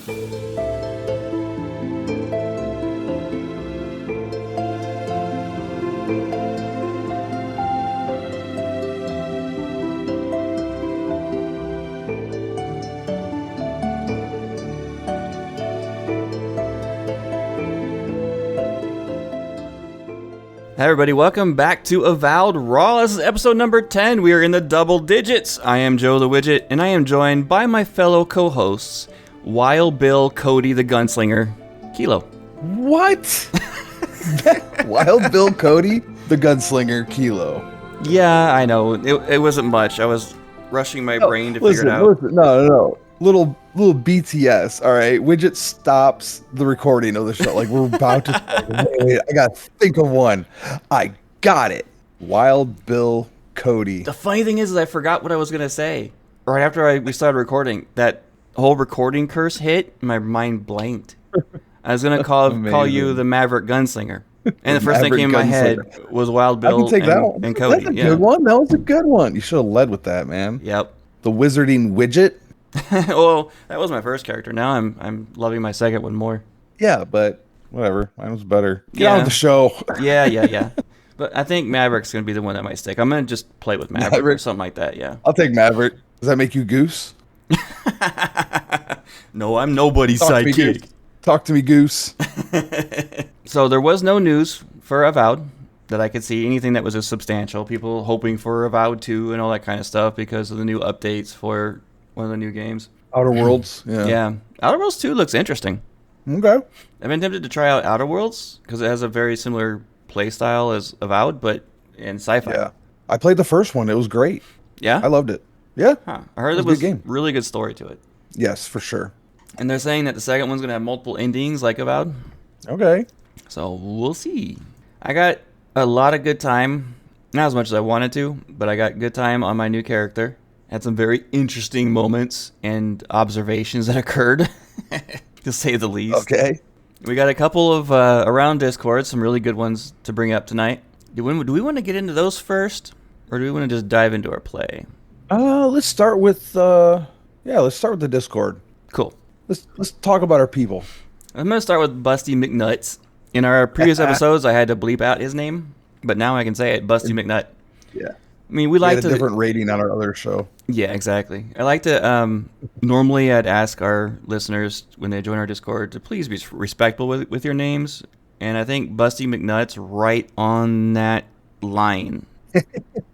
Hey everybody, welcome back to Avowed Raw. This is episode number 10. We are in the double digits. I am Joe the Widget, and I am joined by my fellow co-hosts, Wild Bill Cody the Gunslinger, Kilo. What? Wild Bill Cody the Gunslinger, Kilo. Yeah, I know. It wasn't much. I was rushing my brain to figure it out. No. Little BTS, all right? Widget stops the recording of the show. Like, we're about to... Wait, I got to think of one. I got it. Wild Bill Cody. The funny thing is I forgot what I was going to say. Right after we started recording, that whole recording curse hit, my mind blanked. I was going to call you the Maverick Gunslinger. And the first thing that came in my head was Wild Bill and Cody. That's a good one. That was a good one. You should have led with that, man. Yep. The Wizarding Widget. Well, that was my first character. Now I'm loving my second one more. Yeah, but whatever. Mine was better. Get on with the show. Yeah. But I think Maverick's going to be the one that might stick. I'm going to just play with Maverick or something like that, yeah. I'll take Maverick. Does that make you Goose? No, I'm nobody's sidekick. Talk to me, Goose. So there was no news for Avowed that I could see, anything that was as substantial. People hoping for Avowed 2 and all that kind of stuff because of the new updates for one of the new games. Outer Worlds, Yeah. Outer Worlds 2 looks interesting. Okay. I've been tempted to try out Outer Worlds because it has a very similar play style as Avowed, but in sci-fi. Yeah. I played the first one. It was great. Yeah? I loved it. Yeah. Huh. I heard there was a really good story to it. Yes, for sure. And they're saying that the second one's going to have multiple endings like Avowed. Okay. So we'll see. I got a lot of good time. Not as much as I wanted to, but I got good time on my new character. Had some very interesting moments and observations that occurred, to say the least. Okay. We got a couple of, around Discord, some really good ones to bring up tonight. Do we want to get into those first? Or do we want to just dive into our play? Let's start with the Discord. Cool. Let's talk about our people. I'm going to start with Busty McNuts. In our previous episodes, I had to bleep out his name, but now I can say it, Busty McNut. Yeah. I mean, we like had a different rating on our other show. Yeah, exactly. I like to, normally I'd ask our listeners when they join our Discord to please be respectful with your names. And I think Busty McNut's right on that line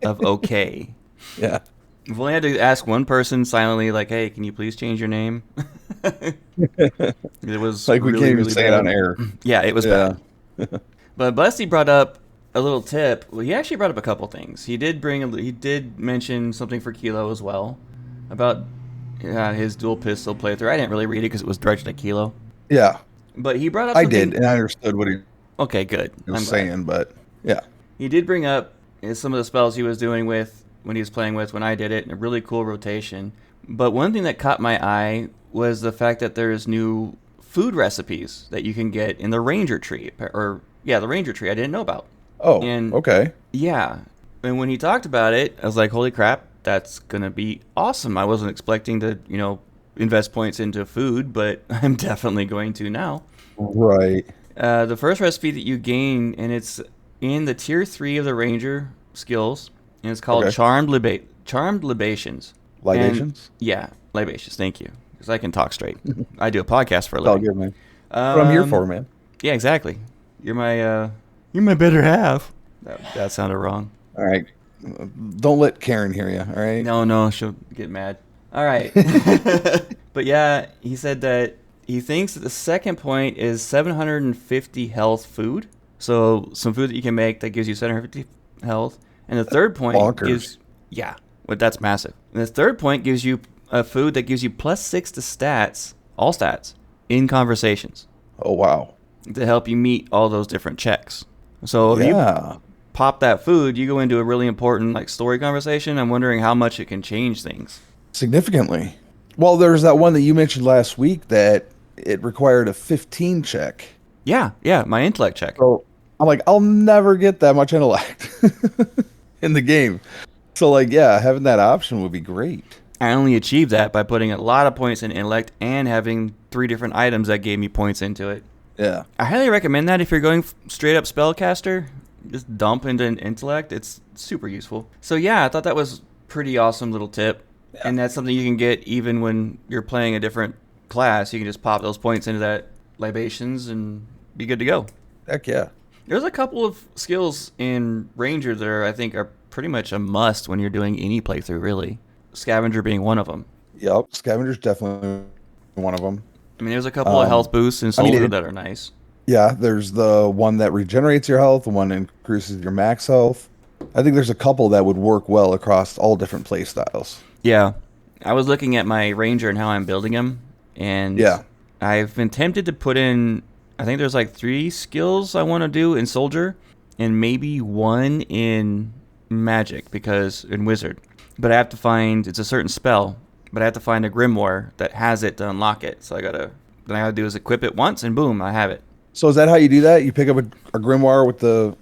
of okay. Yeah. I've only had to ask one person silently, like, hey, can you please change your name? It was like we really, can't even really say bad. it on air. Yeah, it was bad. But Busty brought up a little tip. Well, he actually brought up a couple things. He did mention something for Kilo as well about his dual pistol playthrough. I didn't really read it because it was directed at Kilo. Yeah. But he brought up I something... did, and I understood what he Okay, good. was saying, but yeah. He did bring up some of the spells he was doing when he was playing when I did it, and a really cool rotation. But one thing that caught my eye was the fact that there's new food recipes that you can get in the Ranger Tree. The Ranger Tree I didn't know about. Oh, And okay. Yeah. And when he talked about it, I was like, holy crap, that's going to be awesome. I wasn't expecting to, invest points into food, but I'm definitely going to now. Right. The first recipe that you gain, and it's in the tier 3 of the Ranger skills, and it's called Charmed Libations. Libations? Yeah, Libations. Thank you. Because I can talk straight. I do a podcast for a It's all living. good, man. What I'm here for, man. Yeah, exactly. You're my better half. That sounded wrong. All right. Don't let Karen hear you, all right? No, she'll get mad. All right. But yeah, he said that he thinks that the second point is 750 health food. So some food that you can make that gives you 750 health. And the third point gives... Yeah, well, that's massive. And the third point gives you a food that gives you +6 to stats, all stats, in conversations. Oh, wow. To help you meet all those different checks. So if you pop that food, you go into a really important story conversation. I'm wondering how much it can change things. Significantly. Well, there's that one that you mentioned last week that it required a 15 check. Yeah, my intellect check. So I'm like, I'll never get that much intellect in the game. So having that option would be great. I only achieved that by putting a lot of points in intellect and having 3 different items that gave me points into it. Yeah. I highly recommend that if you're going straight up spellcaster. Just dump into an intellect. It's super useful. So yeah, I thought that was pretty awesome little tip. Yeah. And that's something you can get even when you're playing a different class. You can just pop those points into that libations and be good to go. Heck yeah. There's a couple of skills in Ranger that I think are pretty much a must when you're doing any playthrough, really. Scavenger being one of them. Yep. Scavenger's definitely one of them. I mean, there's a couple of health boosts in Soldier that are nice. Yeah, there's the one that regenerates your health, the one that increases your max health. I think there's a couple that would work well across all different play styles. Yeah. I was looking at my Ranger and how I'm building him, and yeah, I've been tempted to put in, I think there's like 3 skills I want to do in Soldier, and maybe 1 in Magic, because in Wizard. But I have to find, it's a certain spell, but I have to find a Grimoire that has it to unlock it. So then I gotta do is equip it once, and boom, I have it. So is that how you do that? You pick up a Grimoire with the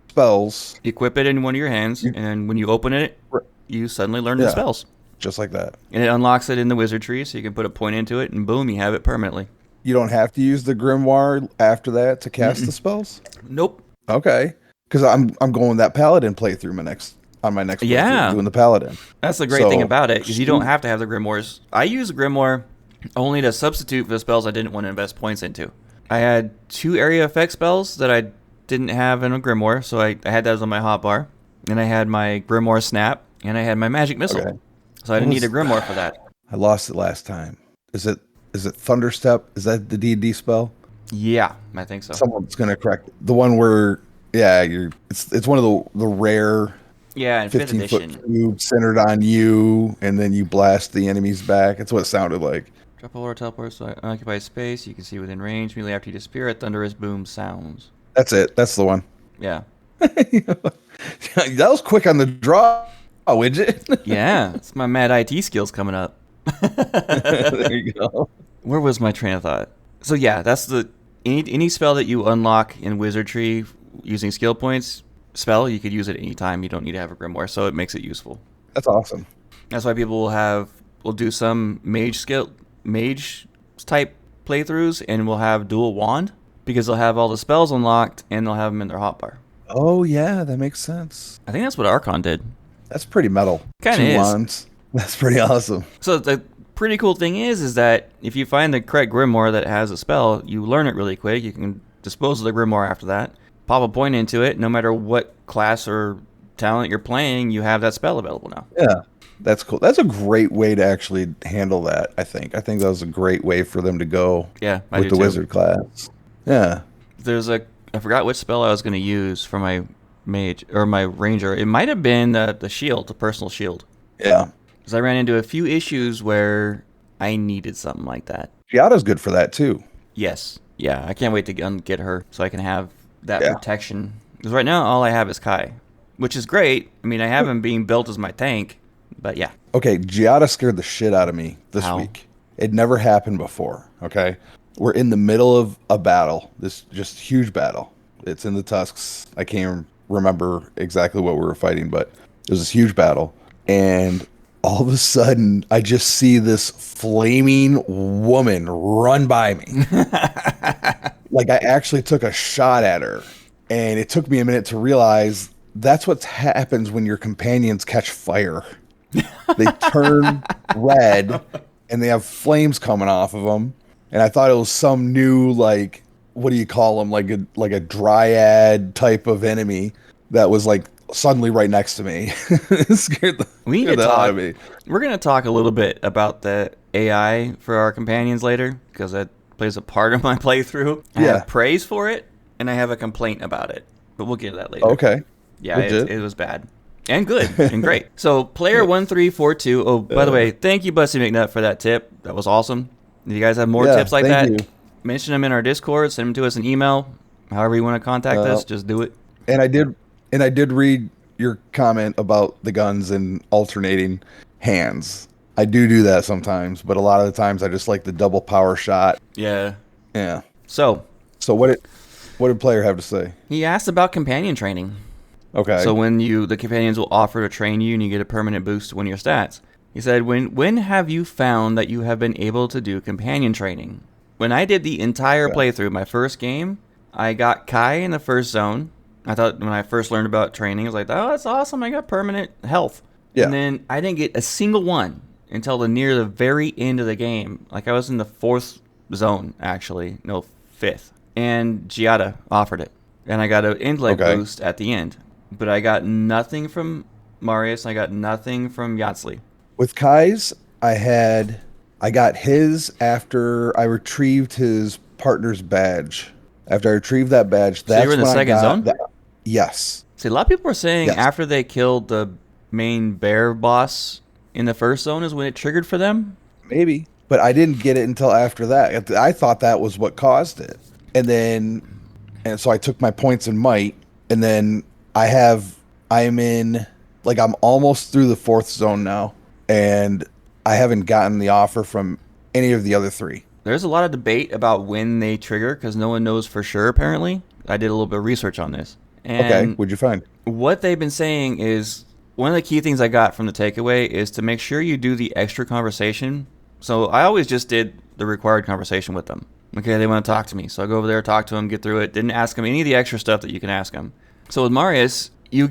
spells. You equip it in one of your hands, and when you open it, you suddenly learn the spells. Just like that. And it unlocks it in the wizard tree, so you can put a point into it, and boom, you have it permanently. You don't have to use the Grimoire after that to cast the spells? Nope. Okay. Because I'm going that Paladin playthrough on my next playthrough, doing the Paladin. That's the great thing about it, because you don't have to have the Grimoires. I use Grimoire only to substitute for the spells I didn't want to invest points into. I had 2 area effect spells that I didn't have in a Grimoire, so I had those on my hotbar. And I had my Grimoire Snap, and I had my Magic Missile. Okay. So I didn't need a Grimoire for that. I lost it last time. Is it Thunderstep? Is that the D&D spell? Yeah, I think so. Someone's going to correct it. The one where, it's one of the rare 15-foot cube centered on you, and then you blast the enemy's back. It's what it sounded like. Drop a lower teleport so I occupy space. You can see within range. Immediately after you disappear, a thunderous boom sounds. That's it. That's the one. Yeah. That was quick on the draw, Widget. Yeah, it's my mad IT skills coming up. There you go. Where was my train of thought? So yeah, that's any spell that you unlock in Wizardry using skill points you could use it anytime. You don't need to have a Grimoire, so it makes it useful. That's awesome. That's why people will do some mage type playthroughs, and will have dual wand, because they'll have all the spells unlocked and they'll have them in their hotbar. Oh yeah, that makes sense. I think that's what Archon did. That's pretty metal. Kind of is. Wands. That's pretty awesome. So the pretty cool thing is that if you find the correct Grimoire that has a spell, you learn it really quick. You can dispose of the Grimoire after that, pop a point into it. No matter what class or talent you're playing, you have that spell available now. Yeah, that's cool. That's a great way to actually handle that, I think. I think that was a great way for them to go with the wizard class. Yeah. I forgot which spell I was going to use for my mage or my ranger. It might have been the shield, the personal shield. Yeah. Because I ran into a few issues where I needed something like that. Giada's good for that too. Yes. Yeah, I can't wait to get her so I can have that protection. Because right now all I have is Kai, which is great. I mean, I have him being built as my tank, but yeah. Okay, Giada scared the shit out of me this week. It never happened before, okay? We're in the middle of a battle, this just huge battle. It's in the Tusks. I can't remember exactly what we were fighting, but it was this huge battle. And all of a sudden, I just see this flaming woman run by me. Like I actually took a shot at her. And it took me a minute to realize that's what happens when your companions catch fire. They turn red, and they have flames coming off of them. And I thought it was some new, like, what do you call them? Like a dryad type of enemy that was like suddenly right next to me. It scared the hell out of me. We're going to talk a little bit about the AI for our companions later, because that plays a part of my playthrough. I have praise for it, and I have a complaint about it. But we'll get to that later. Okay. Yeah, it was bad. And good and great. So player 1342. Oh, by the way, thank you, Busty McNutt, for that tip. That was awesome. If you guys have more tips like that, mention them in our Discord. Send them to us an email. However you want to contact us, just do it. And I did read your comment about the guns and alternating hands. I do that sometimes, but a lot of the times I just like the double power shot. Yeah. Yeah. So what did player have to say? He asked about companion training. Okay. So when the companions will offer to train you, and you get a permanent boost to one of your stats. He said, when have you found that you have been able to do companion training? When I did the entire playthrough, my first game, I got Kai in the first zone. I thought when I first learned about training, I was like, oh, that's awesome. I got permanent health. Yeah. And then I didn't get a single one until near the very end of the game. Like I was in the 4th zone, actually. No, 5th. And Giada offered it. And I got an intellect boost at the end. But I got nothing from Marius. I got nothing from Yatzli. With Kai's, I got his after I retrieved his partner's badge. After I retrieved that badge, that's you were in the when second zone? Yes. See, a lot of people are saying after they killed the main bear boss in the first zone is when it triggered for them. Maybe. But I didn't get it until after that. I thought that was what caused it. And so I took my points in might, and then I'm almost through the 4th zone now, and I haven't gotten the offer from any of the other 3. There's a lot of debate about when they trigger because no one knows for sure, apparently. I did a little bit of research on this. And what'd you find? What they've been saying is one of the key things I got from the takeaway is to make sure you do the extra conversation. So I always just did the required conversation with them. Okay, they want to talk to me. So I go over there, talk to them, get through it. Didn't ask them any of the extra stuff that you can ask them. So with Marius, he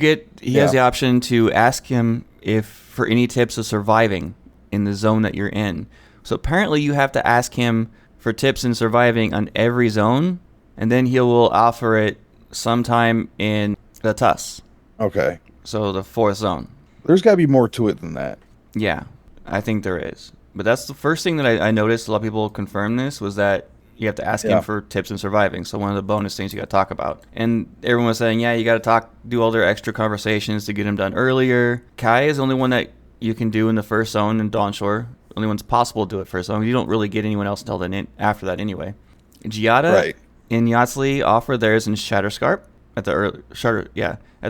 has the option to ask him for any tips of surviving in the zone that you're in. So apparently you have to ask him for tips in surviving on every zone, and then he will offer it sometime in the TUS. Okay. So the 4th zone. There's got to be more to it than that. Yeah, I think there is. But that's the first thing that I noticed. A lot of people confirmed this was that you have to ask him for tips in surviving. So one of the bonus things you got to talk about. And everyone was saying, yeah, you got to do all their extra conversations to get them done earlier. Kai is the only one that you can do in the first zone in Dawnshore. Only one's possible to do it first zone. You don't really get anyone else until then after that anyway. Giada and Yatzli offer theirs in Shatterscarp at the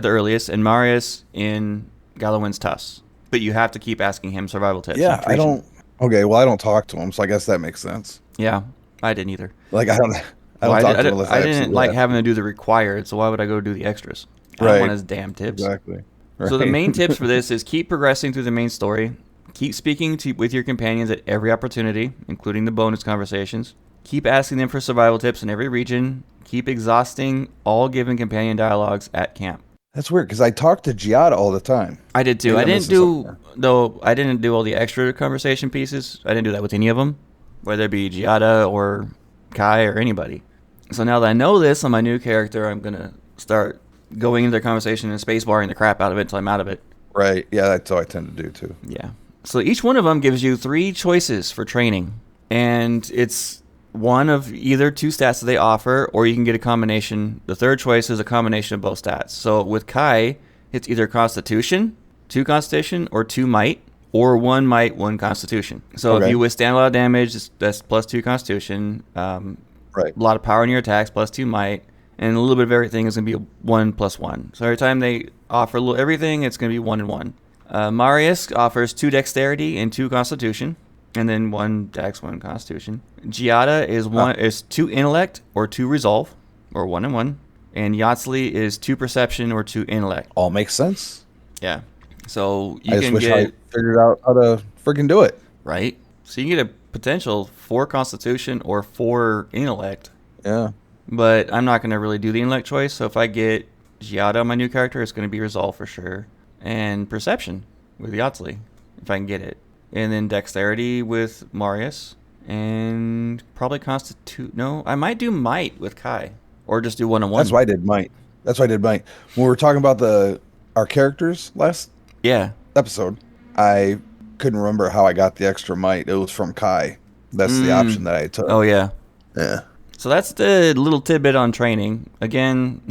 earliest, and Marius in Gallowin's TUS. But you have to keep asking him survival tips. Yeah, I don't. Okay, well, I don't talk to him, so I guess that makes sense. Yeah, I didn't either. Like I don't talk to him unless I didn't like having to do the required, so why would I go do the extras? I don't want his damn tips. Exactly. Right. So the main tips for this is keep progressing through the main story. Keep speaking with your companions at every opportunity, including the bonus conversations. Keep asking them for survival tips in every region. Keep exhausting all given companion dialogues at camp. That's weird because I talk to Giada all the time. I did too. I didn't do all the extra conversation pieces. I didn't do that with any of them, whether it be Giada or Kai or anybody. So now that I know this on my new character, I'm going to start going into their conversation and spacebarring the crap out of it until I'm out of it. Right. Yeah, that's what I tend to do too. Yeah. So each one of them gives you 3 choices for training. And it's one of either 2 stats that they offer, or you can get a combination. The third choice is a combination of both stats. So with Kai, it's either Constitution, 2 Constitution, or 2 Might, or 1 Might, 1 Constitution. So if you withstand a lot of damage, that's plus 2 Constitution. Right. A lot of power in your attacks, plus 2 Might. And a little bit of everything is going to be 1 plus 1. So every time they offer everything, it's going to be 1 and 1. Marius offers 2 Dexterity and 2 Constitution, and then 1 Dex, 1 Constitution. Giada is 2 Intellect or 2 Resolve, or 1 and 1. And Yatzli is 2 Perception or 2 Intellect. All makes sense. Yeah. So I just wish I figured out how to freaking do it. Right. So you can get a potential 4 Constitution or 4 Intellect. Yeah. But I'm not going to really do the Intellect choice. So if I get Giada on my new character, it's going to be Resolve for sure. And Perception with Yatzli, if I can get it. And then Dexterity with Marius. And probably No, I might do Might with Kai. Or just do 1 and 1. That's why I did Might. When we were talking about our characters last episode, I couldn't remember how I got the extra Might. It was from Kai. That's the option that I took. Oh, yeah. Yeah. So that's the little tidbit on training. Again,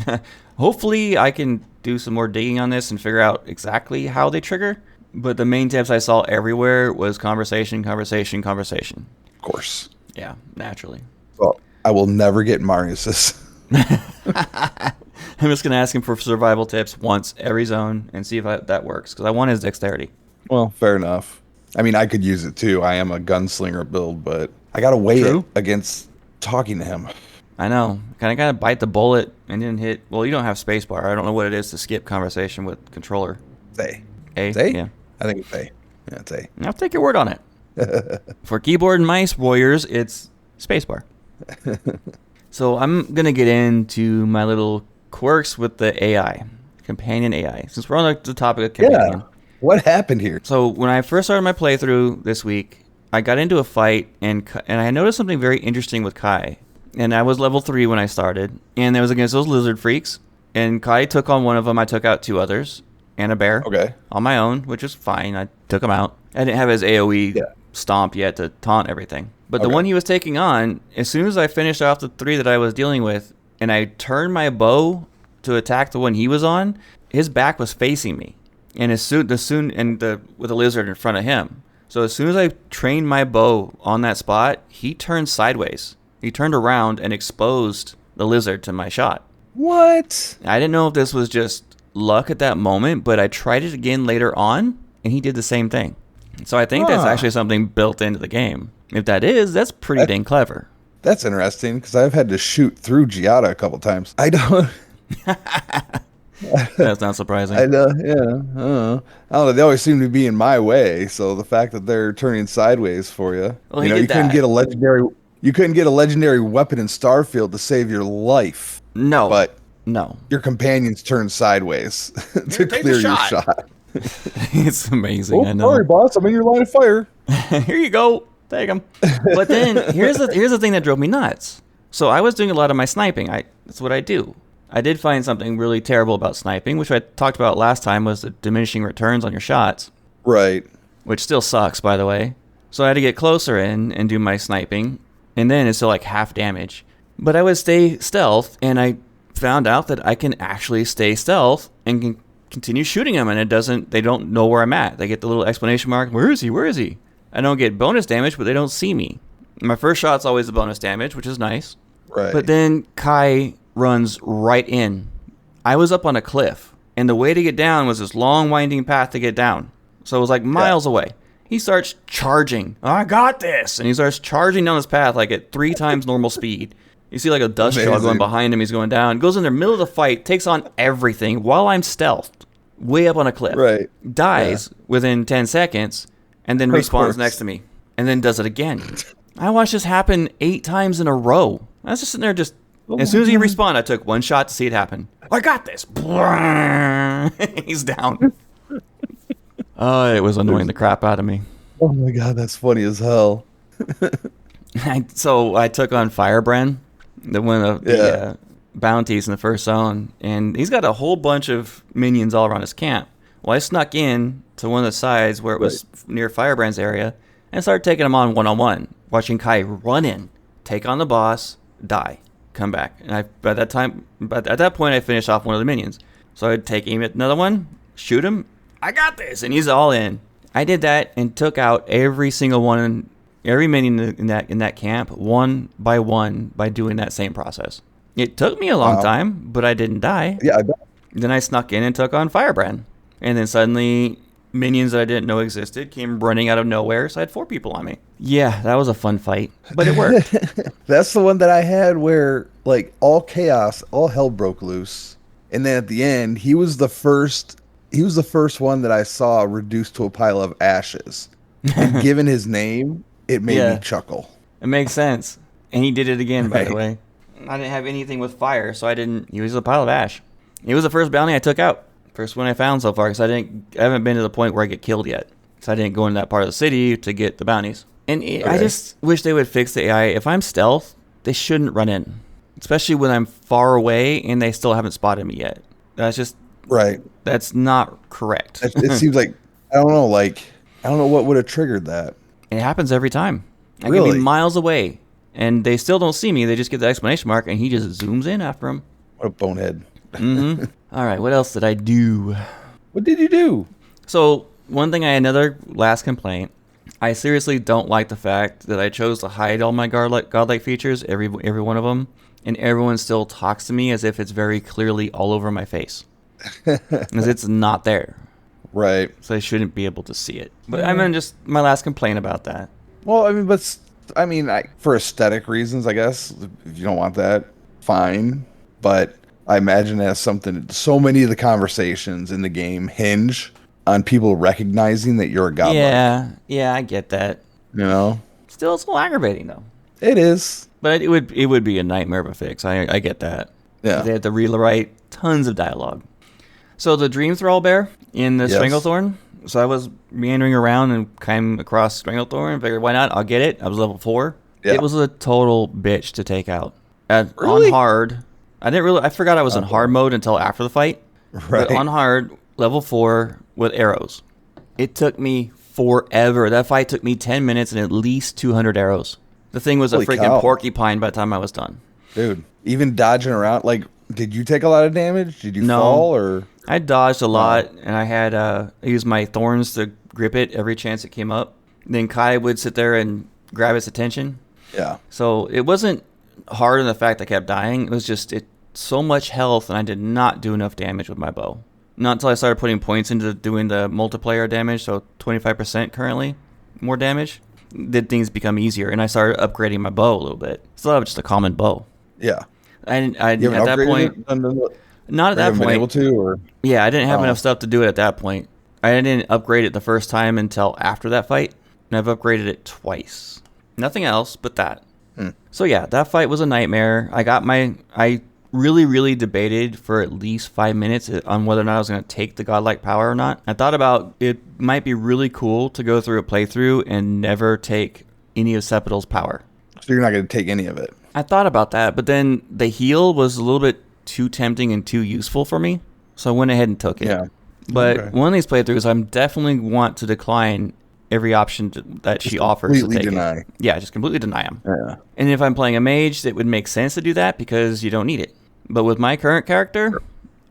hopefully I can do some more digging on this and figure out exactly how they trigger. But the main tips I saw everywhere was conversation, conversation, conversation. Of course. Yeah, naturally. Well, I will never get Marius's. I'm just going to ask him for survival tips once every zone and see if that works, because I want his dexterity. Well, fair enough. I mean, I could use it too. I am a gunslinger build, but I got to weigh it against talking to him. I know. Kind of got to bite the bullet and then hit. Well, you don't have spacebar. I don't know what it is to skip conversation with controller. A. A? It's A? Yeah. I think it's A. I'd say. I'll take your word on it. For keyboard and mice warriors, it's spacebar. So I'm going to get into my little quirks with the AI, companion AI, since we're on the topic of companion. Yeah. What happened here? So when I first started my playthrough this week, I got into a fight, and I noticed something very interesting with Kai. And I was level 3 when I started, and it was against those lizard freaks. And Kai took on one of them. I took out 2 others and a bear on my own, which is fine. I took him out. I didn't have his AoE stomp yet to taunt everything. But the one he was taking on, as soon as I finished off the 3 that I was dealing with, and I turned my bow to attack the one he was on, his back was facing me, and with the lizard in front of him. So as soon as I trained my bow on that spot, he turned sideways. He turned around and exposed the lizard to my shot. What? I didn't know if this was just luck at that moment, but I tried it again later on, and he did the same thing. So I think that's actually something built into the game. If that is, that's pretty dang clever. That's interesting, because I've had to shoot through Giada a couple times. I don't... That's not surprising. I know, yeah. I don't know. They always seem to be in my way, so the fact that they're turning sideways for you... Well, you couldn't get a legendary... You couldn't get a legendary weapon in Starfield to save your life. No. But no. Your companions turn sideways to clear your shot. It's amazing. I know. Sorry, boss. I'm in your line of fire. Here you go. Take them. But then here's the thing that drove me nuts. So I was doing a lot of my sniping. That's what I do. I did find something really terrible about sniping, which I talked about last time, was the diminishing returns on your shots. Right. Which still sucks, by the way. So I had to get closer in and do my sniping. And then it's still like half damage. But I would stay stealth, and I found out that I can actually stay stealth and can continue shooting them, and they don't know where I'm at. They get the little exclamation mark, where is he, where is he? I don't get bonus damage, but they don't see me. My first shot's always the bonus damage, which is nice. Right. But then Kai runs right in. I was up on a cliff, and the way to get down was this long winding path to get down. So it was like miles away. He starts charging. I got this! And he starts charging down this path like at 3 times normal speed. You see like a dust trail going behind him. He's going down. Goes in the middle of the fight, takes on everything while I'm stealthed, way up on a cliff. Right. Dies within 10 seconds, and then respawns next to me, and then does it again. I watched this happen 8 times in a row. I was just sitting there as soon as he respawned, I took one shot to see it happen. I got this. He's down. Oh, it was annoying the crap out of me. Oh my god, that's funny as hell. So I took on Firebrand, one of the bounties in the first zone, and he's got a whole bunch of minions all around his camp. Well, I snuck in to one of the sides where it was near Firebrand's area and started taking him on one-on-one, watching Kai run in, take on the boss, die, come back. And at that point, I finished off one of the minions. So I'd take aim at another one, shoot him, I got this, and he's all in. I did that and took out every single one, every minion in that camp, one by one, by doing that same process. It took me a long time, but I didn't die. Yeah, I bet. Then I snuck in and took on Firebrand. And then suddenly, minions that I didn't know existed came running out of nowhere, so I had 4 people on me. Yeah, that was a fun fight, but it worked. That's the one that I had where, like, all chaos, all hell broke loose. And then at the end, he was the first one that I saw reduced to a pile of ashes. And given his name, it made me chuckle. It makes sense. And he did it again, by the way. I didn't have anything with fire, so he was a pile of ash. He was the first bounty I took out. First one I found so far, because I haven't been to the point where I get killed yet. So I didn't go into that part of the city to get the bounties. And I just wish they would fix the AI. If I'm stealth, they shouldn't run in. Especially when I'm far away and they still haven't spotted me yet. That's just... Right. That's not correct. It seems like, I don't know what would have triggered that. It happens every time. I Really? can be miles away, and they still don't see me. They just get the exclamation mark, and he just zooms in after them. What a bonehead. Mm-hmm. All right, what else did I do? What did you do? So, another last complaint. I seriously don't like the fact that I chose to hide all my godlike features, every one of them, and everyone still talks to me as if it's very clearly all over my face. Because it's not there. Right. So I shouldn't be able to see it. But I mean, just my last complaint about that. Well, I mean, for aesthetic reasons, I guess, if you don't want that, fine. But I imagine it has something, so many of the conversations in the game hinge on people recognizing that you're a godlike. Yeah, I get that. You know, Still, it's a little aggravating though. it is. But it would be a nightmare of a fix. I get that. Yeah. They had to rewrite tons of dialogue. So the Dream Thrall Bear in the Yes. Stranglethorn. So I was meandering around and came across Stranglethorn and figured, why not? I'll get it. I was level 4. Yeah. It was a total bitch to take out. Really? On hard, I forgot I was in hard mode until after the fight. Right. But on hard, level 4 with arrows. It took me forever. That fight took me 10 minutes and at least 200 arrows. The thing was Holy a freaking cow. porcupine by the time I was done. Dude, even dodging around, like, did you take a lot of damage? Did you No. fall or? I dodged a lot, and I had I used my thorns to grip it every chance it came up. Then Kai would sit there and grab its attention. Yeah. So it wasn't hard in the fact I kept dying. It was just so much health, and I did not do enough damage with my bow. Not until I started putting points into doing the multiplayer damage, so 25% currently more damage, did things become easier, and I started upgrading my bow a little bit. Still have just a common bow. Yeah. I You at haven't that upgraded point, it? not at that Haven't been point. able to, or? Yeah, I didn't have Oh. enough stuff to do it at that point. I didn't upgrade it the first time until after that fight, and I've upgraded it twice. Nothing else but that. So yeah, that fight was a nightmare. I really, really debated for at least 5 minutes on whether or not I was going to take the godlike power or not. I thought about it might be really cool to go through a playthrough and never take any of Sepidal's power. So you're not going to take any of it. I thought about that, but then the heal was a little bit too tempting and too useful for me, so I went ahead and took it. Yeah. But Okay. one of these playthroughs, I'm definitely want to decline every option that she offers to completely take deny. it. Yeah, just completely deny them. Yeah. And if I'm playing a mage, it would make sense to do that because you don't need it. But with my current character,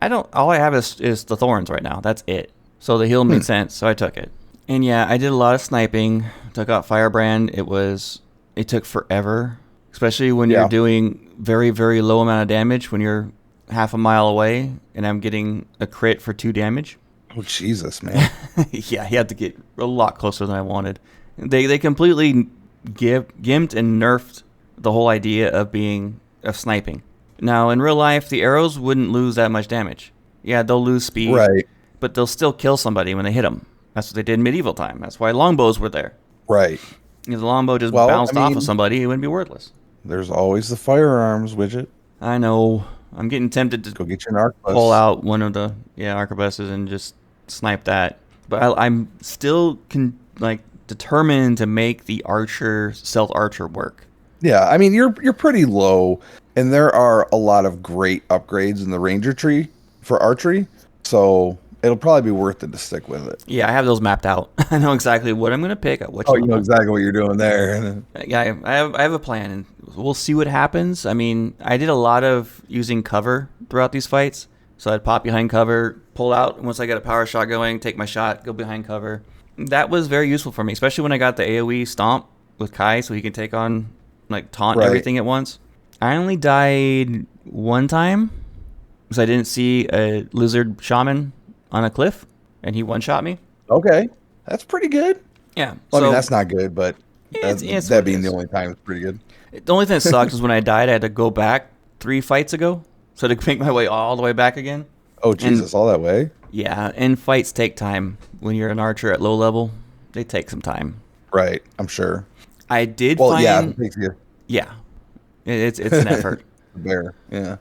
I don't. All I have is the thorns right now. That's it. So the heal made sense, so I took it. And yeah, I did a lot of sniping. Took out Firebrand. It took forever, especially when Yeah. you're doing very, very low amount of damage when you're half a mile away, and I'm getting a crit for 2 damage. Oh, Jesus, man. Yeah, he had to get a lot closer than I wanted. They completely gimped and nerfed the whole idea of sniping. Now, in real life, the arrows wouldn't lose that much damage. Yeah, they'll lose speed, Right. but they'll still kill somebody when they hit them. That's what they did in medieval time. That's why longbows were there. Right. If the longbow just Well, bounced I off mean- of somebody, it wouldn't be worthless. There's always the firearms widget. I know. I'm getting tempted to Go get your arquebus. pull out one of the arquebuses and just snipe that. But I'm still determined to make the stealth archer work. Yeah, I mean you're pretty low, and there are a lot of great upgrades in the ranger tree for archery, so it'll probably be worth it to stick with it. Yeah, I have those mapped out. I know exactly what I'm gonna pick. Which Oh, you know level. exactly what you're doing there. Yeah, I have a plan, and we'll see what happens. I mean, I did a lot of using cover throughout these fights, so I'd pop behind cover, pull out once I get a power shot going, take my shot, go behind cover. That was very useful for me, especially when I got the AoE stomp with Kai, so he can take on taunt Right. everything at once. I only died one time because I didn't see a lizard shaman on a cliff, and he one-shot me. Okay, that's pretty good. Yeah, Well, I so mean that's not good, but It's- that, it's that what it being is. the only time, it's pretty good. the only thing that sucked was when I died, I had to go back 3 fights ago, so to make my way all the way back again. Oh Jesus, all that way? Yeah, and fights take time. When you're an archer at low level, they take some time. Right, I'm sure. I did Well, find... yeah, it takes you Yeah. It's an effort. a bear. Yeah.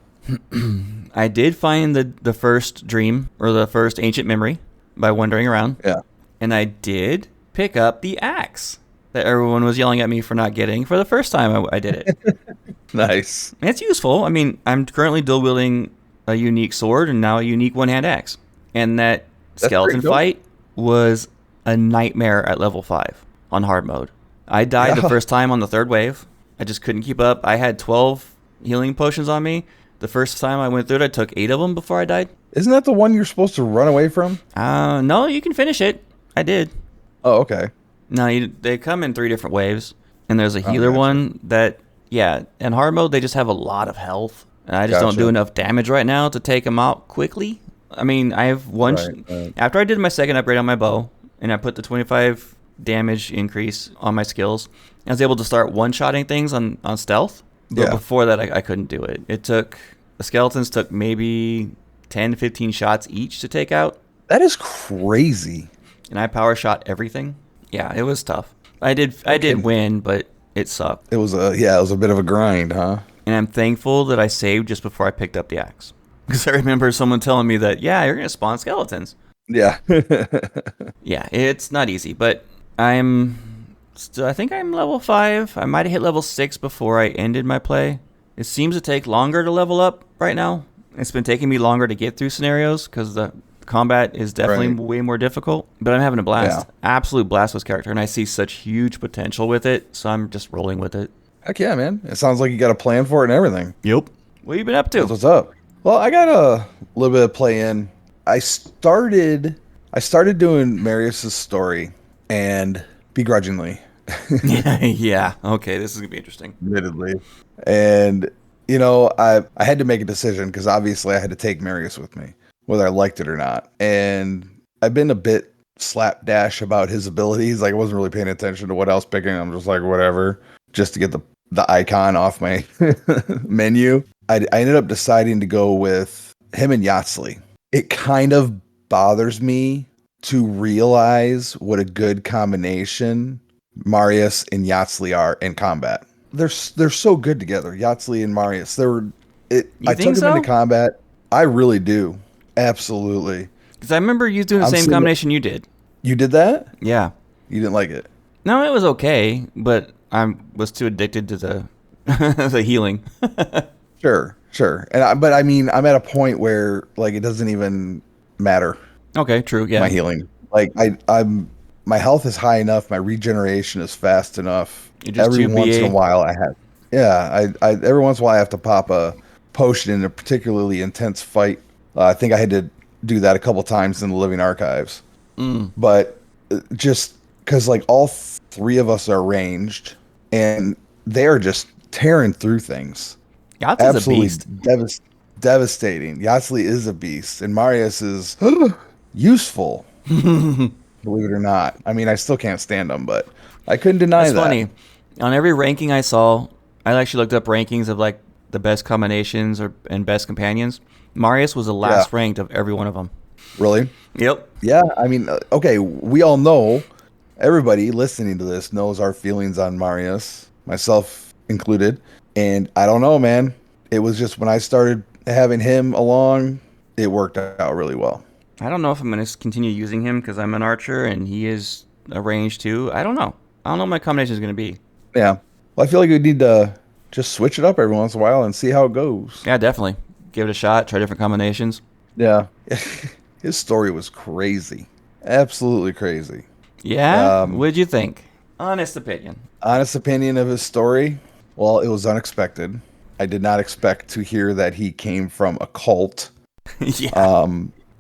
I did find the first dream, or the first ancient memory, by wandering around. Yeah. And I did pick up the axe that everyone was yelling at me for not getting for the first time I did it. Nice. And it's useful. I mean, I'm currently dual wielding a unique sword and now a unique one-hand axe. And that skeleton pretty dope. fight was a nightmare at level 5 on hard mode. I died the Yeah. first time on the 3rd wave. I just couldn't keep up. I had 12 healing potions on me. The first time I went through it, I took 8 of them before I died. Isn't that the one you're supposed to run away from? No, you can finish it. I did. Oh, okay. No, they come in 3 different waves. And there's a healer gotcha. one that, yeah, in hard mode, they just have a lot of health. And I just don't do Gotcha. enough damage right now to take them out quickly. I mean, I have one... Right. After I did my second upgrade on my bow, and I put the 25 damage increase on my skills, I was able to start one-shotting things on stealth. But Yeah. before that, I couldn't do it. The skeletons took maybe 10 to 15 shots each to take out. That is crazy. and I power shot everything. Yeah, it was tough. I did win, but it sucked. It was a bit of a grind, huh? And I'm thankful that I saved just before I picked up the axe. Because I remember someone telling me that, yeah, you're going to spawn skeletons. Yeah. Yeah, it's not easy, but I think I'm level 5. I might have hit level 6 before I ended my play. It seems to take longer to level up right now. It's been taking me longer to get through scenarios because the combat is definitely Right. way more difficult. But I'm having a blast. Yeah. Absolute blast with this character, and I see such huge potential with it, so I'm just rolling with it. Heck yeah, man. It sounds like you got a plan for it and everything. Yep. What have you been up That's to? what's up. Well, I got a little bit of play in. I started doing Marius's story, and begrudgingly, Yeah. Okay, this is going to be interesting. admittedly. And I had to make a decision because obviously I had to take Marius with me, whether I liked it or not. And I've been a bit slapdash about his abilities. Like I wasn't really paying attention to what else picking. I'm just like whatever, just to get the icon off my menu. I ended up deciding to go with him and Yahtzee. It kind of bothers me to realize what a good combination Marius and Yahtzee are in combat. They're so good together, Yahtzee and Marius. I think took so? them into combat. I really do. Absolutely. Because I remember you doing the I'm same seeing- combination you did. You did that? Yeah. You didn't like it? No, it was okay, but I was too addicted to the the healing. Sure. But I mean, I'm at a point where like it doesn't even matter. Okay, true. Yeah. My healing. Like I'm my health is high enough, my regeneration is fast enough. You're just Every too once in BA. a while I have I every once in a while I have to pop a potion in a particularly intense fight. I think I had to do that a couple times in the Living Archives. But just because like all three of us are ranged and they're just tearing through things. Yahtzee's a Absolutely beast. devastating. Yahtzee is a beast, and Marius is useful. Believe it or not. I mean, I still can't stand him, but I couldn't deny That's that. funny. On every ranking I saw, I actually looked up rankings of like the best combinations and best companions. Marius was the last ranked of every one of them. Really? Yep. Yeah. I mean, okay. We all know. Everybody listening to this knows our feelings on Marius, myself included. And I don't know, man. It was just when I started having him along, it worked out really well. I don't know if I'm going to continue using him because I'm an archer and he is a range too. I don't know. I don't know what my combination is going to be. Yeah. Well, I feel like we need to just switch it up every once in a while and see how it goes. Yeah, definitely. Give it a shot. Try different combinations. Yeah. His story was crazy. Absolutely crazy. Yeah? What'd you think? Honest opinion. Honest opinion of his story? Well, it was unexpected. I did not expect to hear that he came from a cult. Yeah.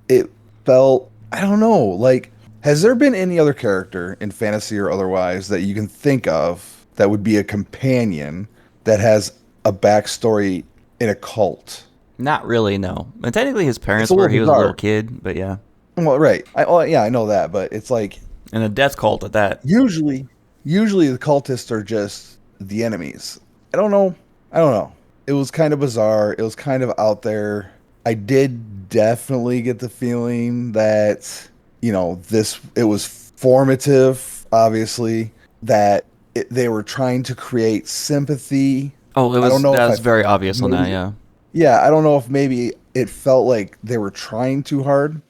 It felt, I don't know, like, has there been any other character in fantasy or otherwise that you can think of that would be a companion that has a backstory in a cult? Not really, no. And technically his parents a were, little he was a bizarre. little kid, but yeah. Well, right. I know that, but it's like, And a death cult at that. usually the cultists are just the enemies. I don't know. It was kind of bizarre. It was kind of out there. I did definitely get the feeling that, it was formative, obviously, that they were trying to create sympathy. Oh, I don't know if that's I- very obvious on that, maybe- yeah. Yeah, I don't know if maybe it felt like they were trying too hard.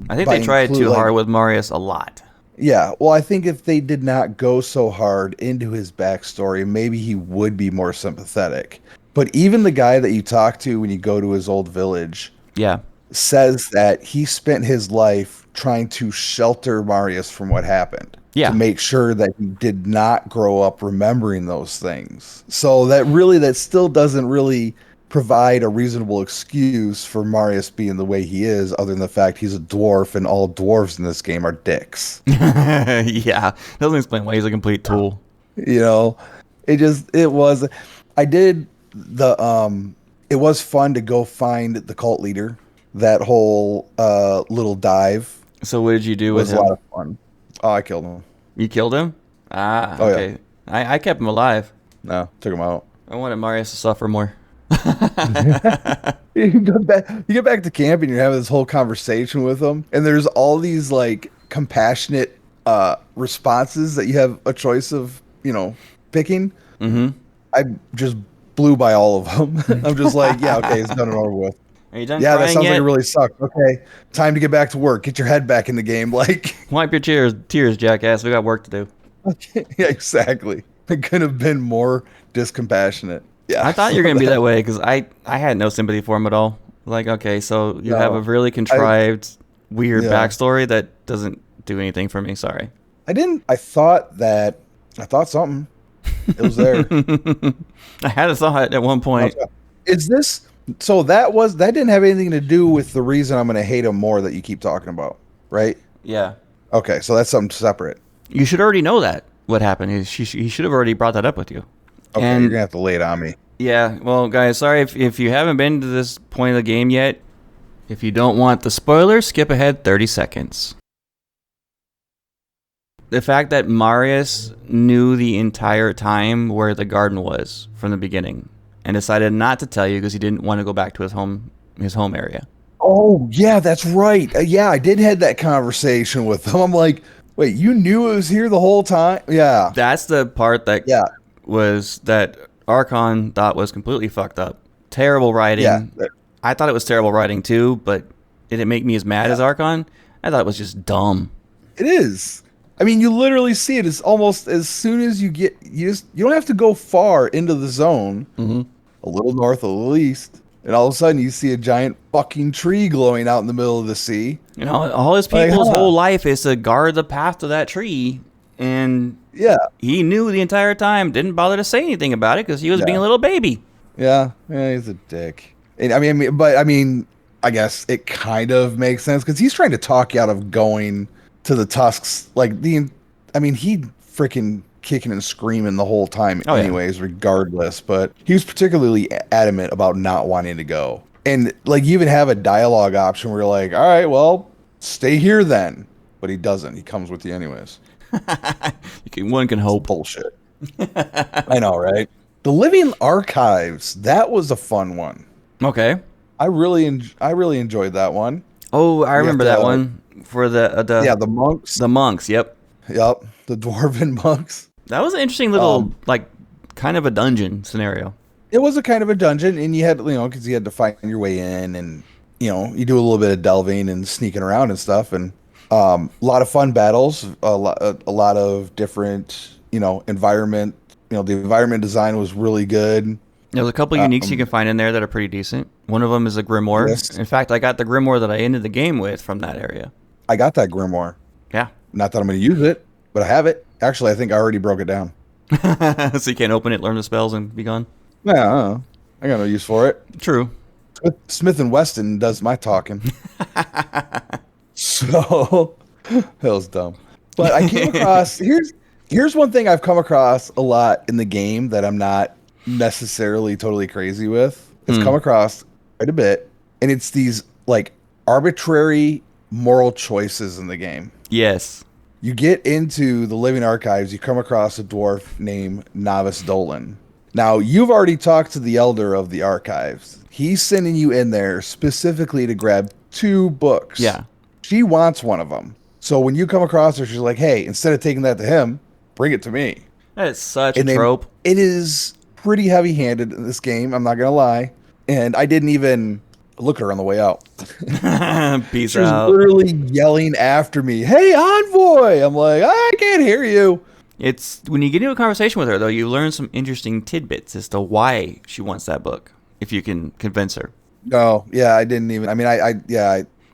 I think by they tried include, too like- hard with Marius a lot. Yeah, well, I think if they did not go so hard into his backstory, maybe he would be more sympathetic. But even the guy that you talk to when you go to his old village Yeah. says that he spent his life trying to shelter Marius from what happened. Yeah. To make sure that he did not grow up remembering those things. So that still doesn't really provide a reasonable excuse for Marius being the way he is, other than the fact he's a dwarf and all dwarves in this game are dicks. Yeah. Doesn't explain why he's a complete tool. It was it was fun to go find the cult leader. That whole little dive So what did you do with was a him? lot of fun. Oh, I killed him. You killed him? Ah, Oh, yeah. okay. I kept him alive. No, took him out. I wanted Marius to suffer more. You get back to camp and you're having this whole conversation with them, and there's all these like compassionate responses that you have a choice of, picking. Mm-hmm. I just blew by all of them. I'm just like, yeah, okay, it's done and over with. Are you done Yeah, that crying sounds yet? like it really sucked. Okay, time to get back to work. Get your head back in the game. Like, Wipe your tears, jackass. We got work to do. yeah, exactly. It could have been more discompassionate. Yeah, I thought you were going to be that way because I had no sympathy for him at all. Like, okay, so you have a No, really contrived, weird yeah. backstory that doesn't do anything for me. Sorry. I didn't. I thought something. It was there. I had a thought at one point. Is this so? That didn't have anything to do with the reason I'm going to hate him more that you keep talking about, right? Yeah. Okay, so that's something separate. You should already know that. What happened is he should have already brought that up with you. Okay, And you're gonna have to lay it on me. yeah, well, guys, sorry if you haven't been to this point of the game yet. If you don't want the spoilers, skip ahead 30 seconds. The fact that Marius knew the entire time where the garden was from the beginning and decided not to tell you because he didn't want to go back to his home area. Oh yeah, that's right. Yeah, I did have that conversation with him. I'm like, wait, you knew it was here the whole time? Yeah, That's the part that yeah, that Archon thought was completely fucked up. Terrible writing. yeah. I thought it was terrible writing too, but did it make me as mad as Archon? I thought it was just dumb. It is. I mean, you literally see it. It's almost as soon as you don't have to go far into the zone. Mm-hmm. A little north, a little east, and all of a sudden you see a giant fucking tree glowing out in the middle of the sea. You know, all his Like, people's huh. whole life is to guard the path to that tree, and Yeah, he knew the entire time, didn't bother to say anything about it because he was Yeah. being a little baby. yeah, he's a dick. And I mean, I guess it kind of makes sense because he's trying to talk you out of going to the Tusks. Like he freaking kicking and screaming the whole time, Oh, yeah. anyways, regardless. But he was particularly adamant about not wanting to go. And like, you even have a dialogue option where you're like, all right, well, stay here then. But he doesn't. He comes with you anyways. One can hope. Bullshit. I know, right? The Living Archives. That was a fun one. Okay. I really enjoyed that one. Oh, I remember to, that one for the Yeah, the monks. the monks. Yep, Yep, the dwarven monks. that was an interesting little like kind of a dungeon scenario. It was a kind of a dungeon, and you had, because you had to find your way in, and you do a little bit of delving and sneaking around and stuff, and a lot of fun battles, a lot of different, environment. The environment design was really good. There's a couple uniques you can find in there that are pretty decent. One of them is a grimoire. Yes. In fact, I got the grimoire that I ended the game with from that area. I got that grimoire. Yeah. Not that I'm going to use it, but I have it. Actually, I think I already broke it down. So you can't open it, learn the spells, and be gone. Yeah, I don't know. I got no use for it. True. Smith and Weston does my talking. So that was dumb. But I came across here's one thing I've come across a lot in the game that I'm not necessarily totally crazy with. It's come across quite a bit, and it's these like arbitrary moral choices in the game. Yes. You get into the Living Archives, you come across a dwarf named Novice Dolan. Now, you've already talked to the Elder of the Archives. He's sending you in there specifically to grab 2 books. Yeah. She wants one of them. So when you come across her, she's like, hey, instead of taking that to him, bring it to me. That is such And a then trope. it is pretty heavy-handed in this game, I'm not going to lie. And I didn't even look at her on the way out. Peace She was out. literally yelling after me, hey, Envoy! I'm like, I can't hear you. It's when you get into a conversation with her, though, you learn some interesting tidbits as to why she wants that book, if you can convince her. No, yeah, I didn't even. I mean, I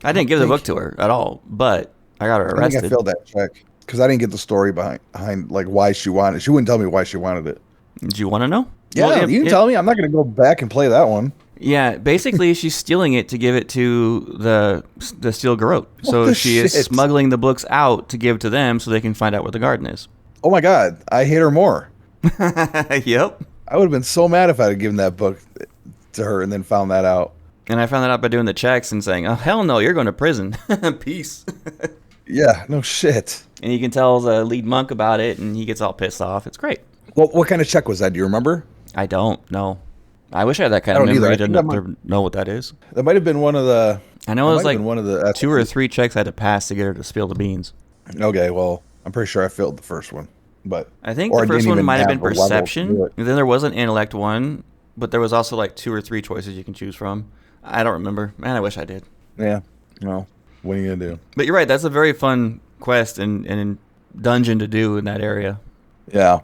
I didn't give the book to her at all, but I got her think I arrested. failed that check because I didn't get the story behind like why she wanted it. She wouldn't tell me why she wanted it. Do you want to know? Yeah, Well, you can tell me. I'm not going to go back and play that one. Yeah, basically, she's stealing it to give it to the Steel Garrote. So the she is shit? smuggling the books out to give to them so they can find out where the garden is. Oh my god, I hate her more. Yep. I would have been so mad if I had given that book to her and then found that out. And I found that out by doing the checks and saying, "Oh hell no, you're going to prison." Peace. Yeah, no shit. And you can tell the lead monk about it, and he gets all pissed off. It's great. What kind of check was that? Do you remember? I don't know. I wish I had that kind I of don't either. memory I think that to know what that is. might have been one of the. I know That it was might have like been one of the 2 or 3 checks I had to pass to get her to spill the beans. Okay, well, I'm pretty sure I failed the first one, but I think or the I first didn't one even might have been have a level to do perception. it. And then there was an intellect one, but there was also like 2 or 3 choices you can choose from. I don't remember. Man, I wish I did. Yeah. Well, what are you gonna do? But you're right. That's a very fun quest and dungeon to do in that area. Yeah.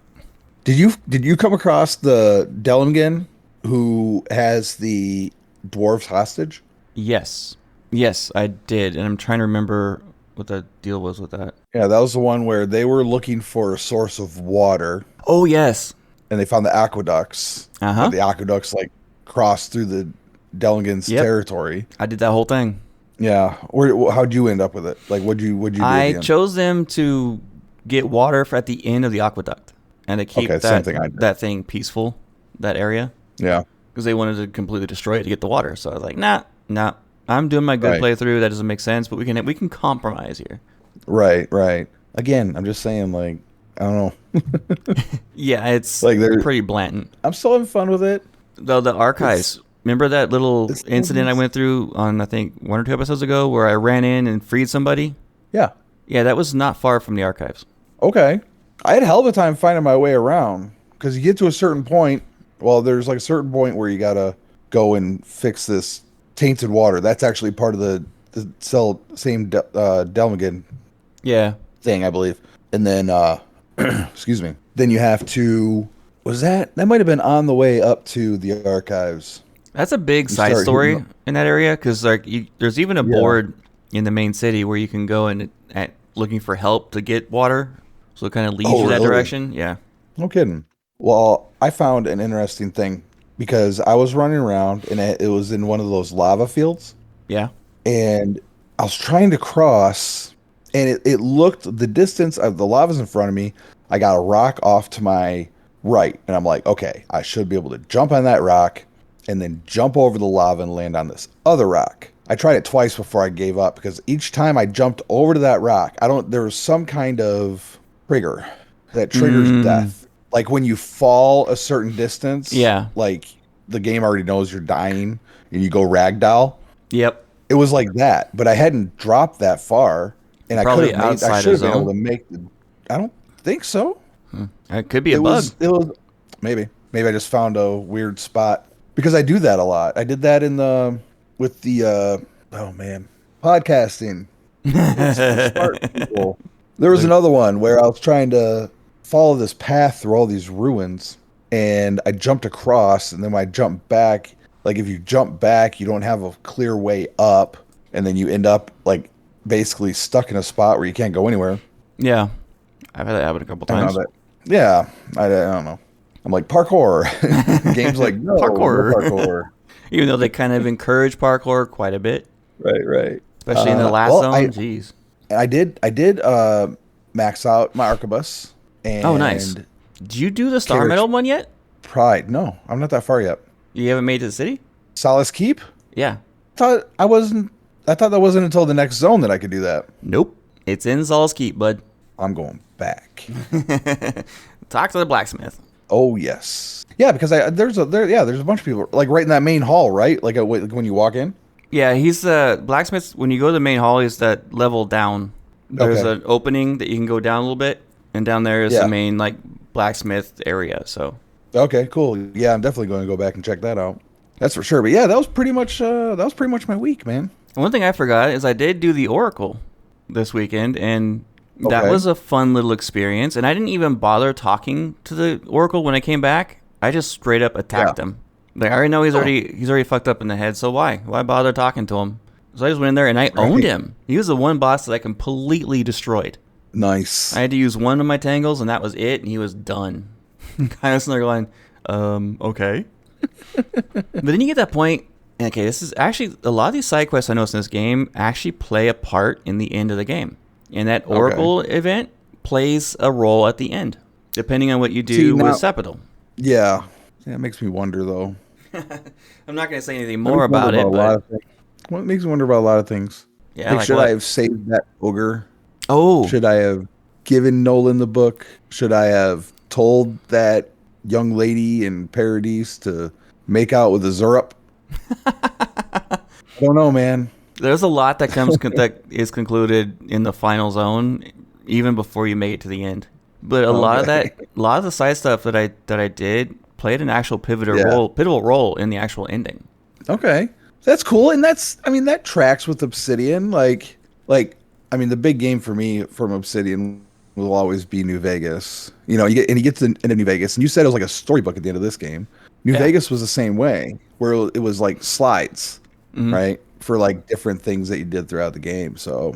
Did you come across the Delingen who has the dwarves hostage? Yes. Yes, I did. And I'm trying to remember what the deal was with that. Yeah, that was the one where they were looking for a source of water Oh, yes. and they found the aqueducts. Uh-huh. The aqueducts like crossed through the Delingen's Yep. territory. I did that whole thing. Yeah. How'd you end up with it? Like, what'd you do? At I the end? chose them to get water at the end of the aqueduct and to keep Okay, same thing I did. that thing peaceful, that area, Yeah. because they wanted to completely destroy it to get the water. So I was like, nah. I'm doing my good Right. playthrough. That doesn't make sense, but we can compromise here. Right. Again, I'm just saying, like, I don't know. Yeah, it's Like, they're- pretty blatant. I'm still having fun with it. Though the archives. Remember that little it's- incident I went through on, I think, 1 or 2 episodes ago where I ran in and freed somebody? Yeah. Yeah, that was not far from the archives. Okay. I had a hell of a time finding my way around because you get to a certain point. Well, there's like a certain point where you gotta go and fix this tainted water. That's actually part of the same Delmigan Yeah. thing, I believe. And then, excuse me. Then you have to. That might have been on the way up to the archives? That's a big You side start story hitting in that area because like there's even a Yeah. board in the main city where you can go and at looking for help to get water. So it kind of leads Oh, you that really? direction. Yeah. No kidding. Well, I found an interesting thing because I was running around and it was in one of those lava fields. Yeah. And I was trying to cross, and it looked the distance of the lava's in front of me. I got a rock off to my right, and I'm like, okay, I should be able to jump on that rock and then jump over the lava and land on this other rock. I tried it twice before I gave up because each time I jumped over to that rock, there was some kind of trigger that triggers death. Like when you fall a certain distance, Yeah. like the game already knows you're dying and you go ragdoll. Yep. It was like that, but I hadn't dropped that far, and Probably I could have outside I of should have been zone. able to make the. I don't think so. It could be a It bug. was maybe I just found a weird spot because I do that a lot. I did that with the oh man, podcasting. Smart people. There was another one where I was trying to follow this path through all these ruins, and I jumped across, and then when I jumped back, like if you jump back, you don't have a clear way up, and then you end up like basically stuck in a spot where you can't go anywhere. Yeah. I've had that happen a couple I don't times. know that. Yeah, I don't know. I'm like parkour. Game's like no Parkour. no parkour. Even though they kind of encourage parkour quite a bit, Right. especially in the last well, zone. Jeez. I did max out my arquebus. And Oh, nice. Did you do the Star Carriage. Medal one yet? Pride. No, I'm not that far yet. You haven't made it to the city? Solace Keep? Yeah. I thought that wasn't until the next zone that I could do that. Nope. It's in Saul's Keep, bud. I'm going back. Talk to the blacksmith. Oh yes. Yeah, because there's a bunch of people like right in that main hall, right? Like when you walk in. Yeah, he's the blacksmith. When you go to the main hall, he's that level down. There's Okay. an opening that you can go down a little bit, and down there is Yeah. the main like blacksmith area. So Okay, cool. Yeah, I'm definitely going to go back and check that out. That's for sure. But yeah, that was pretty much my week, man. one thing I forgot is I did do the Oracle this weekend, and that Okay. was a fun little experience. And I didn't even bother talking to the Oracle when I came back. I just straight up attacked Yeah. him. Like I already know he's already fucked up in the head. So why bother talking to him? So I just went in there and I owned him. He was the one boss that I completely destroyed. Nice. I had to use one of my tangles, and that was it, and he was done. Kind of sitting there going, okay. But then you get that point, and okay, this is actually, a lot of these side quests I noticed in this game actually play a part in the end of the game. And that Oracle event plays a role at the end, depending on what you do See, now- with Sepidal. Yeah. It makes me wonder though. I'm not going to say anything more about it, but Well, it makes me wonder about a lot of things. yeah, Like, like should what? I have saved that ogre? Oh, Should I have given Nolan the book? Should I have told that young lady in Paradise to make out with a Zurup. I don't know, man. There's a lot that that is concluded in the final zone, even before you make it to the end. But a lot of Okay. a lot of the side stuff that I did played an actual Yeah. pivotal role in the actual ending. Okay. That's cool. And I mean, that tracks with Obsidian. I mean, the big game for me from Obsidian will always be New Vegas. You know, he gets into New Vegas, and you said it was like a storybook at the end of this game. New Yeah. Vegas was the same way, where it was like slides, Hmm. right? For like different things that you did throughout the game. So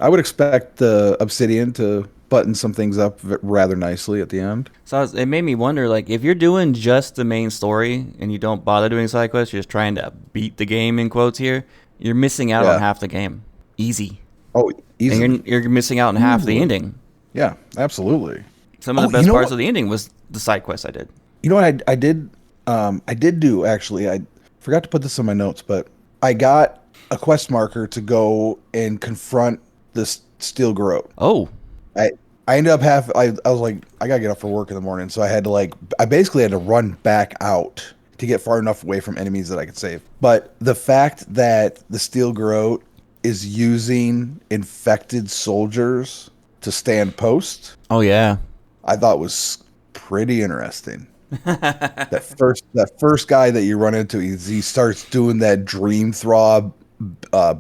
I would expect the Obsidian to button some things up rather nicely at the end. So it made me wonder, like, if you're doing just the main story and you don't bother doing side quests, you're just trying to beat the game in quotes here, you're missing out on Yeah. half the game. Easy. Oh, easy. And you're missing out on half the Easily. ending. Yeah, absolutely. Some of the Oh, best you know parts what? of the ending was the side quests I did. You know what I did? I did do actually. I forgot to put this in my notes, but I got a quest marker to go and confront this steel garrote. Oh, I I ended up I was like I gotta get up for work in the morning, so I basically had to run back out to get far enough away from enemies that I could save. But the fact that the steel garrote is using infected soldiers to stand post, oh yeah. I thought was pretty interesting. That first guy that you run into, he starts doing that dream throb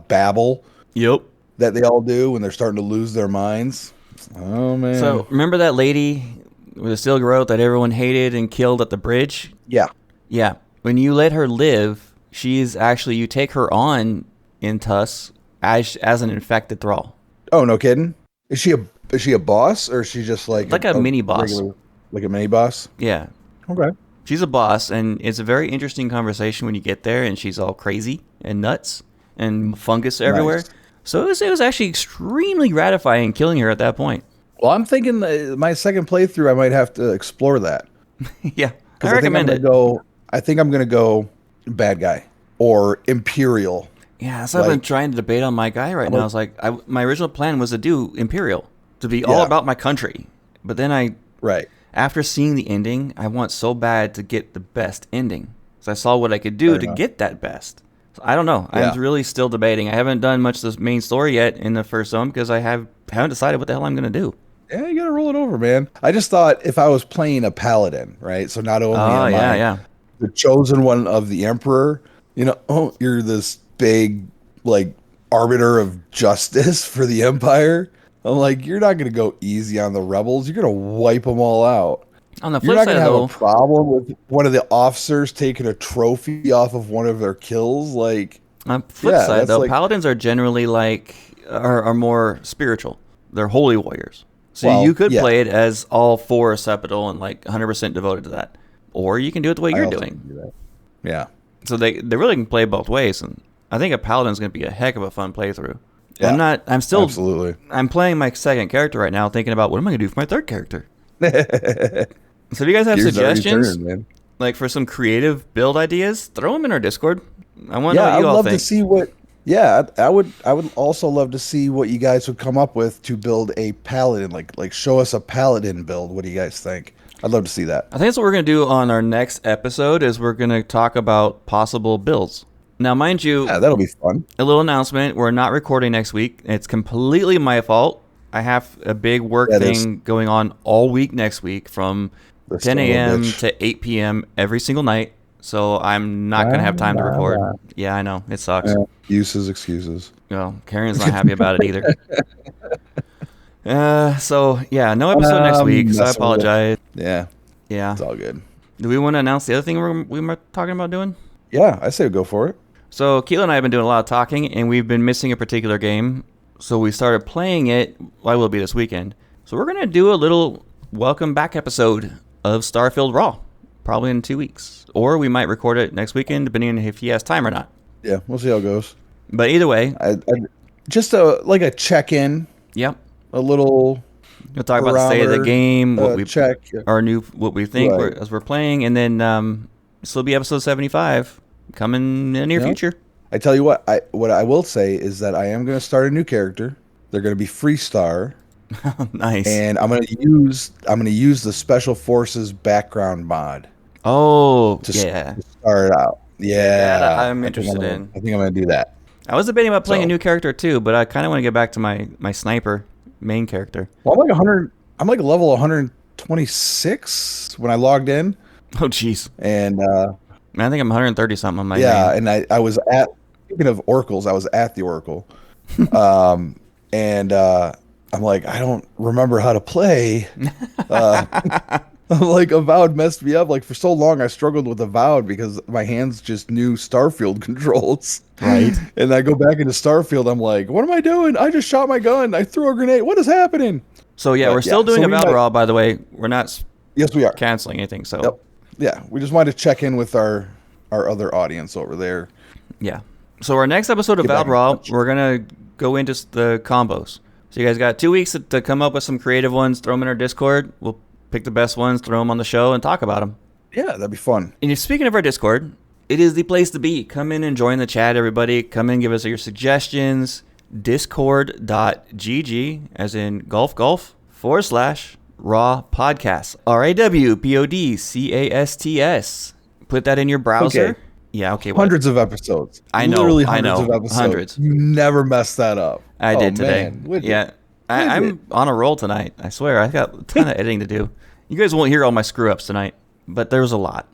babble Yep. that they all do when they're starting to lose their minds. Oh man. So remember that lady with the steel garrote that everyone hated and killed at the bridge? Yeah. Yeah. When you let her live, she's actually you take her on in TUS as an infected thrall. Oh, no kidding. Is she a boss, or is she just like A mini boss. like a mini boss? Yeah. Okay. She's a boss, and it's a very interesting conversation when you get there, and she's all crazy and nuts and fungus everywhere. Nice. So it was actually extremely gratifying killing her at that point. Well, I'm thinking my second playthrough, I might have to explore that. Yeah, Because I recommend it. I think I'm gonna go bad guy or Imperial. Yeah, that's what I've been like- trying to debate on my guy right now. I was like, my original plan was to do Imperial, to be all Yeah. about my country. But then Right. after seeing the ending, I want so bad to get the best ending. So I saw what I could do Fair to enough. get that best. So I don't know. Yeah. I'm really still debating. I haven't done much of the main story yet in the first zone because I haven't decided what the hell I'm going to do. Yeah, you gotta roll it over, man. I just thought if I was playing a paladin, right? So not only Oh, am yeah, I yeah. the chosen one of the emperor, you're this big like arbiter of justice for the empire. I'm like, you're not gonna go easy on the rebels. You're gonna wipe them all out. On the You're flip not side, gonna have though, a problem with one of the officers taking a trophy off of one of their kills. Like, on the flip yeah, side, that's though, like- paladins are generally are more spiritual. They're holy warriors. So Well, you could yeah. play it as all for Sepidal and 100% devoted to that. Or you can do it the way I you're also doing. can do that. Yeah. So they really can play both ways, and I think a paladin's going to be a heck of a fun playthrough. Yeah, I'm still Absolutely. I'm playing my second character right now, thinking about what am I going to do for my third character. So if you guys have Gears already suggestions, turned, man. like for some creative build ideas, throw them in our Discord. I want to know Yeah, what I'd you all love think. to see what. Yeah, I would also love to see what you guys would come up with to build a paladin. Like show us a paladin build. What do you guys think? I'd love to see that. I think that's what we're going to do on our next episode is we're going to talk about possible builds. Now, mind you, Yeah, that'll be fun. a little announcement. We're not recording next week. It's completely my fault. I have a big work That is- thing going on all week next week from The 10 son of a a.m. bitch. to 8 p.m. every single night. So I'm not going to have time to record. Yeah, I know. It sucks. Yeah, excuses. Well, Karen's not happy about it either. So, yeah, no episode next week, so I messing with it. apologize. Yeah, Yeah. it's all good. Do we want to announce the other thing we were talking about doing? Yeah, I say go for it. So Keela and I have been doing a lot of talking, and we've been missing a particular game. So we started playing it. Well, I will be this weekend. So we're gonna do a little welcome back episode of Starfield Raw, probably in 2 weeks, or we might record it next weekend, depending on if he has time or not. Yeah, we'll see how it goes. But either way, Just like a check-in, yep. a little We'll talk about the state of the barometer, game, what we check. what we think Right. as we're playing, and then this will be episode 75 coming in the near Yeah. future. I tell you what I will say is that I am going to start a new character. They're going to be Freestar, Nice. and I'm gonna use the Special Forces background mod Oh, to, yeah. to start out. That Yeah, I'm I think interested in. I think I'm gonna do that. I was debating about playing a So, new character too, but I kind of want to get back to my sniper main character. well, I'm like 100. I'm like level 126 when I logged in, Oh, jeez. and Man, I think I'm 130 something on my yeah, main. and I was at, speaking of oracles, I was at the oracle, and I'm like, I don't remember how to play. Uh, like Avowed messed me up. Like for so long, I struggled with Avowed because my hands just knew Starfield controls. Right. And I go back into Starfield. I'm like, what am I doing? I just shot my gun. I threw a grenade. What is happening? So yeah, But we're still yeah, doing so we Avowed might- Raw, by the way. We're not Yes, we are. canceling anything. So Yep. Yeah, we just wanted to check in with our other audience over there. yeah. So our next episode of Get back Avowed in Raw, touch. we're gonna go into the combos. So you guys got 2 weeks to come up with some creative ones. Throw them in our Discord. We'll pick the best ones, throw them on the show, and talk about them. Yeah, that'd be fun. And speaking of our Discord, it is the place to be. Come in and join the chat, everybody. Come in, give us your suggestions. Discord.gg, as in golf, /raw podcast. RAWPODCASTS. Put that in your browser. Okay. Yeah, okay. What? Hundreds of episodes. I know, Literally I hundreds know, of episodes. hundreds. You never mess that up. I Oh, did today. man, would you? Yeah. Would I'm you? on a roll tonight. I swear. I got a ton of editing to do. You guys won't hear all my screw ups tonight, but there was a lot.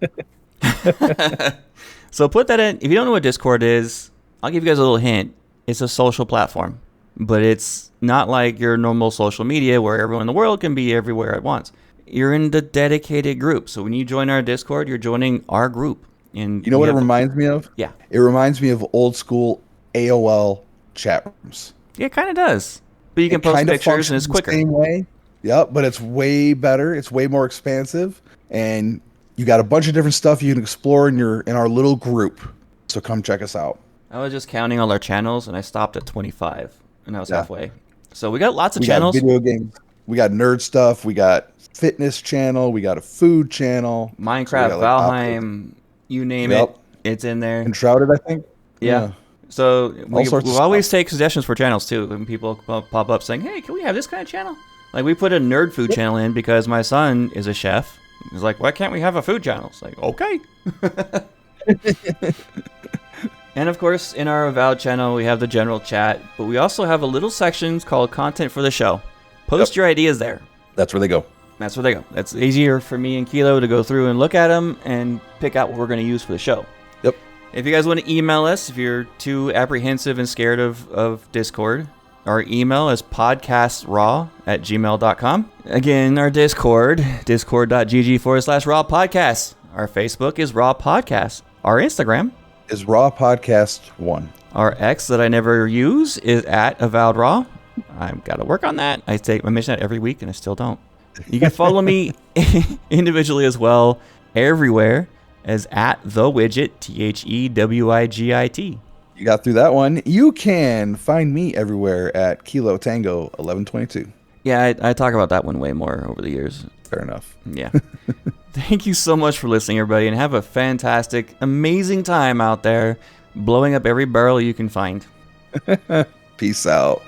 So put that in. If you don't know what Discord is, I'll give you guys a little hint. It's a social platform, but it's not like your normal social media where everyone in the world can be everywhere at once. You're in the dedicated group. So when you join our Discord, you're joining our group. And You know we what it have- reminds me of? Yeah. It reminds me of old school AOL chat rooms. Yeah, it kind of does. But you can It post kinda pictures and it's functions the quicker. Same way. Yep, but it's way better. It's way more expansive, and you got a bunch of different stuff you can explore in our little group. So come check us out. I was just counting all our channels, and I stopped at 25, and I was Yeah. halfway. So we got lots of We channels. got video games. We got nerd stuff. We got fitness channel. We got a food channel. Minecraft, So we got, like, Valheim, you name Yep. it, it's in there. Enshrouded, I think. Yeah. So we sorts of we'll always stuff. take suggestions for channels too. When people pop up saying, "Hey, can we have this kind of channel?" Like we put a nerd food channel in because my son is a chef. He's like, "Why can't we have a food channel?" It's like, okay. And of course, in our Avowed channel, we have the general chat, but we also have a little section called content for the show. Post your ideas there. That's where they go. That's where they go. That's easier for me and Kilo to go through and look at them and pick out what we're going to use for the show. Yep. If you guys want to email us, if you're too apprehensive and scared of Discord, our email is podcastraw@gmail.com. Again, our Discord, discord.gg/raw podcast. Our Facebook is Raw Podcast. Our Instagram, Is Raw Podcast 1. our X that I never use is at Avowed Raw. I've got to work on that. I mention that every week and I still don't. You can follow me individually as well everywhere as at the widget, THEWIGIT. You got through that one. You can find me everywhere at Kilo Tango 1122. Yeah, I talk about that one way more over the years. Fair enough. Yeah. Thank you so much for listening, everybody, and have a fantastic, amazing time out there blowing up every barrel you can find. Peace out.